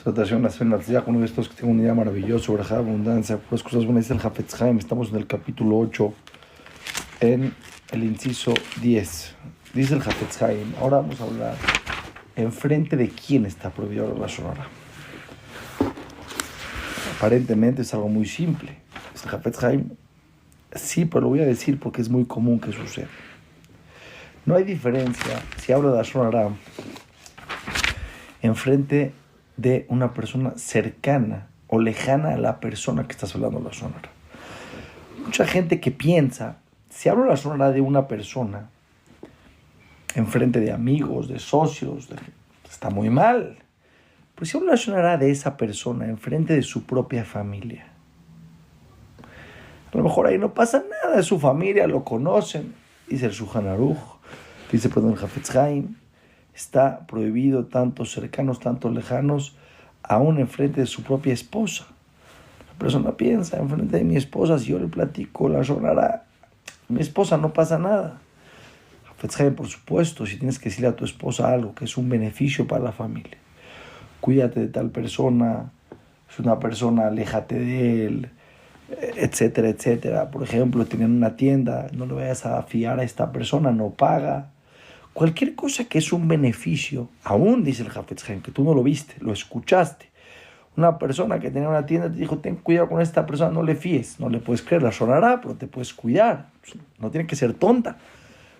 Tratación Nacional uno de estos que tiene un día maravilloso, brajá, abundancia, puras cosas buenas. Dice el Hafetz Haim, estamos en el capítulo 8, en el inciso 10. Dice el Hafetz Haim, ahora vamos a hablar enfrente de quién está prohibido la Lashon Hara. Aparentemente es algo muy simple. Dice el Hafetz Haim, sí, pero lo voy a decir porque es muy común que suceda. No hay diferencia si hablo de la Lashon Hara enfrente de una persona cercana o lejana a la persona que estás hablando de la Lashon Hara. Mucha gente que piensa, si hablo de la Lashon Hara de una persona enfrente de amigos, de socios, está muy mal. Pues si hablo de la Lashon Hara de esa persona enfrente de su propia familia, a lo mejor ahí no pasa nada, es su familia, lo conocen. Dice el Shulchan Aruch, dice el Hafetz Haim, está prohibido tanto cercanos, tanto lejanos, aún enfrente de su propia esposa. La persona piensa, enfrente de mi esposa, si yo le platico la Lashon Hara, mi esposa no pasa nada. Hafetz Haim, por supuesto, si tienes que decirle a tu esposa algo que es un beneficio para la familia, cuídate de tal persona, es una persona, aléjate de él, etcétera, etcétera. Por ejemplo, tienen una tienda, no le vayas a fiar a esta persona, no paga. Cualquier cosa que es un beneficio, aún dice el Hafetz Haim, que tú no lo viste, lo escuchaste. Una persona que tenía una tienda te dijo, ten cuidado con esta persona, no le fíes. No le puedes creer, la Lashon Hara, pero te puedes cuidar. No tiene que ser tonta.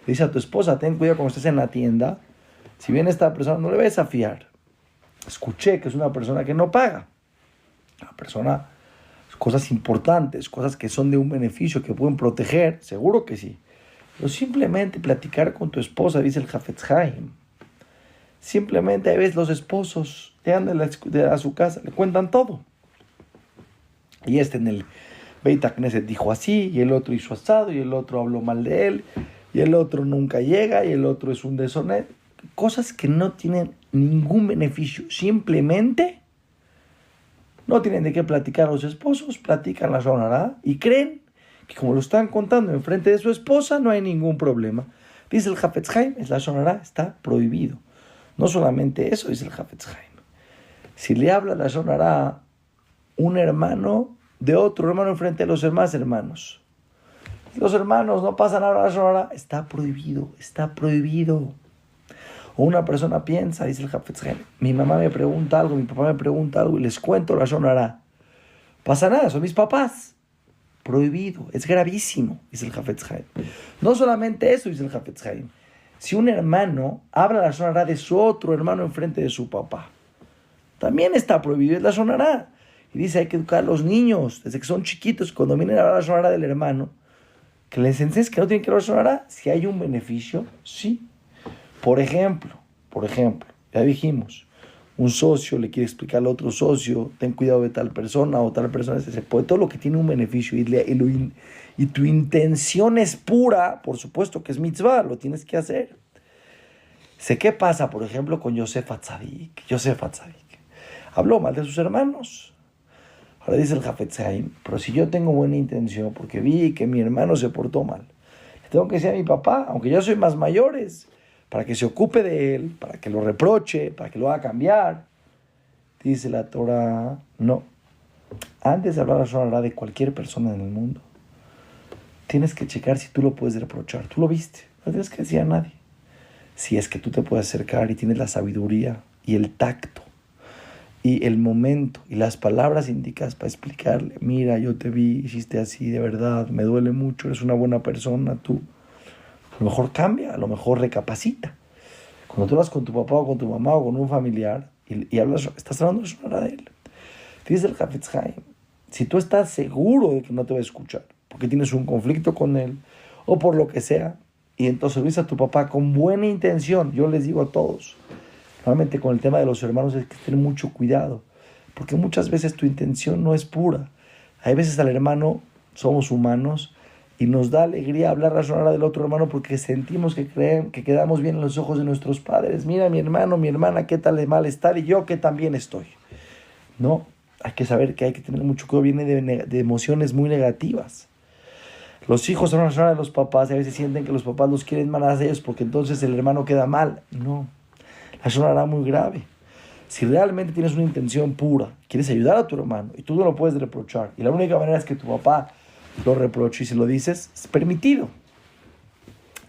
Le dice a tu esposa, ten cuidado cuando estés en la tienda. Si viene esta persona, no le vayas a fiar. Escuché que es una persona que no paga. Una persona, cosas importantes, cosas que son de un beneficio, que pueden proteger, seguro que sí. Pero simplemente platicar con tu esposa, dice el Hafetz Haim. Simplemente a veces los esposos llegan a su casa, le cuentan todo. Y en el Beit HaKnesset dijo así, y el otro hizo asado, y el otro habló mal de él, y el otro nunca llega, y el otro es un deshonesto. Cosas que no tienen ningún beneficio. Simplemente no tienen de qué platicar a los esposos, platican la Lashon Hara y creen que como lo están contando enfrente de su esposa, no hay ningún problema. Dice el Hafetz Haim, la Lashon Hara está prohibido. No solamente eso, dice el Hafetz Haim. Si le habla la Lashon Hara un hermano de otro hermano enfrente de los demás hermanos, los hermanos no pasan a la Lashon Hara, está prohibido, está prohibido. O una persona piensa, dice el Hafetz Haim, mi mamá me pregunta algo, mi papá me pregunta algo y les cuento la Lashon Hara. Pasa nada, son mis papás. Prohibido, es gravísimo, dice el Hafetz Haim. No solamente eso, dice el Hafetz Haim. Si un hermano habla la Lashon Hara de su otro hermano enfrente de su papá, también está prohibido, es la Lashon Hara. Y dice, hay que educar a los niños, desde que son chiquitos, cuando vienen a hablar la Lashon Hara del hermano, que les enseñes que no tienen que hablar la Lashon Hara, si hay un beneficio, sí. Por ejemplo, ya dijimos, un socio le quiere explicar al otro socio, ten cuidado de tal persona o tal persona, todo lo que tiene un beneficio y tu intención es pura, por supuesto que es mitzvah, lo tienes que hacer. Sé qué pasa, por ejemplo, con Yosef Atzadik. Habló mal de sus hermanos. Ahora dice el Hafetz Haim, pero si yo tengo buena intención, porque vi que mi hermano se portó mal, le tengo que decir a mi papá, aunque yo soy más mayores, para que se ocupe de él, para que lo reproche, para que lo haga cambiar. Dice la Torah, no. Antes de hablar la Lashon Hara de cualquier persona en el mundo, tienes que checar si tú lo puedes reprochar. Tú lo viste, no tienes que decir a nadie. Si es que tú te puedes acercar y tienes la sabiduría y el tacto y el momento y las palabras indicadas para explicarle, mira, yo te vi, hiciste así, de verdad, me duele mucho, eres una buena persona, tú. A lo mejor cambia, a lo mejor recapacita. Cuando tú hablas con tu papá o con tu mamá o con un familiar y hablas, estás hablando de él. Dice el Hafetz Haim, si tú estás seguro de que no te va a escuchar, porque tienes un conflicto con él o por lo que sea, y entonces lo dices a tu papá con buena intención, yo les digo a todos, normalmente con el tema de los hermanos es que tener mucho cuidado, porque muchas veces tu intención no es pura. Hay veces al hermano, somos humanos, y nos da alegría hablar la Lashon Hara del otro hermano porque sentimos que quedamos bien en los ojos de nuestros padres. Mira, mi hermano, mi hermana, qué tal de mal está y yo que también estoy. No, hay que saber que hay que tener mucho cuidado, viene de emociones muy negativas. Los hijos hablan la Lashon Hara de los papás y a veces sienten que los papás los quieren más a ellos porque entonces el hermano queda mal. No, la Lashon Hara muy grave. Si realmente tienes una intención pura, quieres ayudar a tu hermano y tú no lo puedes reprochar, y la única manera es que tu papá lo reproche y si lo dices, es permitido.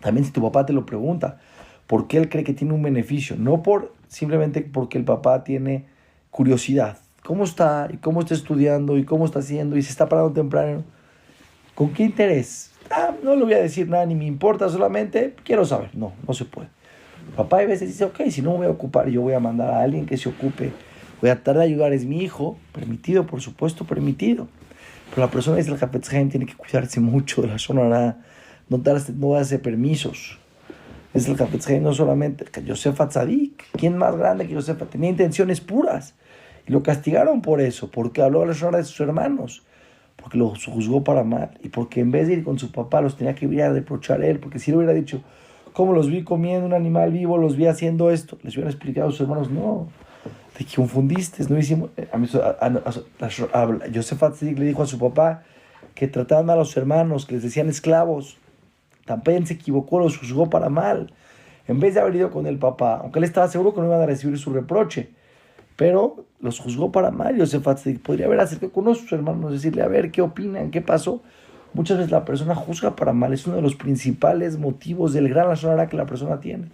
También si tu papá te lo pregunta, ¿por qué él cree que tiene un beneficio? No simplemente porque el papá tiene curiosidad. ¿Cómo está? ¿Y cómo está estudiando? ¿Y cómo está haciendo? ¿Y se está parando temprano? ¿Con qué interés? No le voy a decir nada, ni me importa, solamente quiero saber. No, no se puede. Papá a veces dice, ok, si no me voy a ocupar, yo voy a mandar a alguien que se ocupe. Voy a tratar de ayudar, es mi hijo. Permitido, por supuesto, permitido. Pero la persona dice el Hafetz Haim tiene que cuidarse mucho de la Lashon Hara, no darse permisos. Es el Hafetz Haim no solamente Yosef Atzadik, ¿quién más grande que Yosef? Tenía intenciones puras y lo castigaron por eso, porque habló de la Lashon Hara de sus hermanos, porque los juzgó para mal y porque en vez de ir con su papá los tenía que ir a reprochar a él, porque si le hubiera dicho, ¿cómo los vi comiendo un animal vivo, los vi haciendo esto? Les hubieran explicado a sus hermanos, no, te confundiste, no hicimos. Yosef Atzadik le dijo a su papá que trataban mal a los hermanos, que les decían esclavos. También se equivocó, los juzgó para mal. En vez de haber ido con el papá, aunque él estaba seguro que no iban a recibir su reproche, pero los juzgó para mal. Yosef Atzadik podría haber acercado con sus hermanos, decirle, a ver, ¿qué opinan? ¿Qué pasó? Muchas veces la persona juzga para mal. Es uno de los principales motivos del gran Lashon Hara que la persona tiene.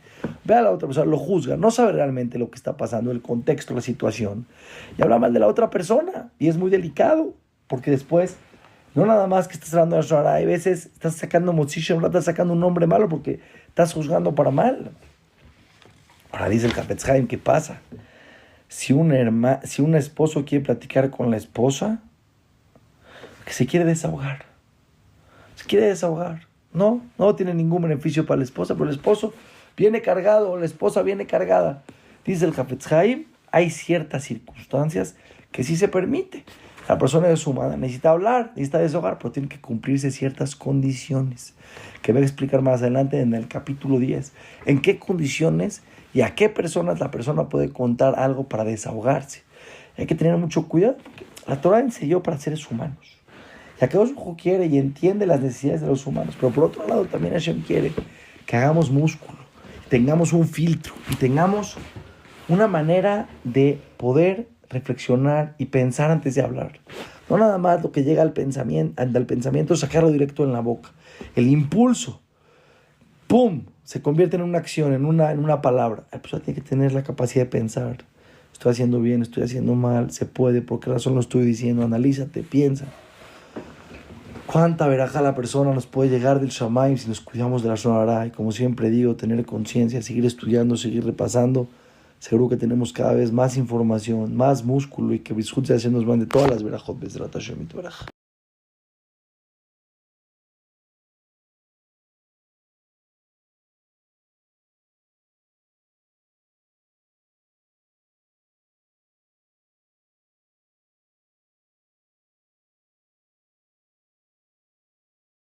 Ve a la otra persona, lo juzga, no sabe realmente lo que está pasando, el contexto, la situación, y habla mal de la otra persona. Y es muy delicado, porque después, no nada más que estás hablando de Lashon Hara, hay veces estás sacando motzishem, estás sacando un nombre malo porque estás juzgando para mal. Ahora dice el Hafetz Haim, ¿qué pasa? Si un esposo quiere platicar con la esposa, que se quiere desahogar. Se quiere desahogar. No tiene ningún beneficio para la esposa, pero el esposo viene cargado, o la esposa viene cargada. Dice el Hafetz Haim, hay ciertas circunstancias que sí se permite. La persona es humana, necesita hablar, necesita desahogar, pero tiene que cumplirse ciertas condiciones, que voy a explicar más adelante en el capítulo 10. En qué condiciones y a qué personas la persona puede contar algo para desahogarse. Hay que tener mucho cuidado, porque la Torah enseñó para seres humanos. Y Akadosh Baruj Hu quiere y entiende las necesidades de los humanos, pero por otro lado también Hashem quiere que hagamos músculo, tengamos un filtro y tengamos una manera de poder reflexionar y pensar antes de hablar. No nada más lo que llega al pensamiento, sacarlo directo en la boca. El impulso, ¡pum!, se convierte en una acción, en una palabra. La persona tiene que tener la capacidad de pensar. Estoy haciendo bien, estoy haciendo mal, se puede, ¿por qué razón lo estoy diciendo? Analízate, piensa. ¿Cuánta verajá la persona nos puede llegar del Shamayim si nos cuidamos de la Lashon Hara? Y como siempre digo, tener conciencia, seguir estudiando, seguir repasando. Seguro que tenemos cada vez más información, más músculo y que Bishut se nos mande todas las verajot. Bezrat Hashem y Torah.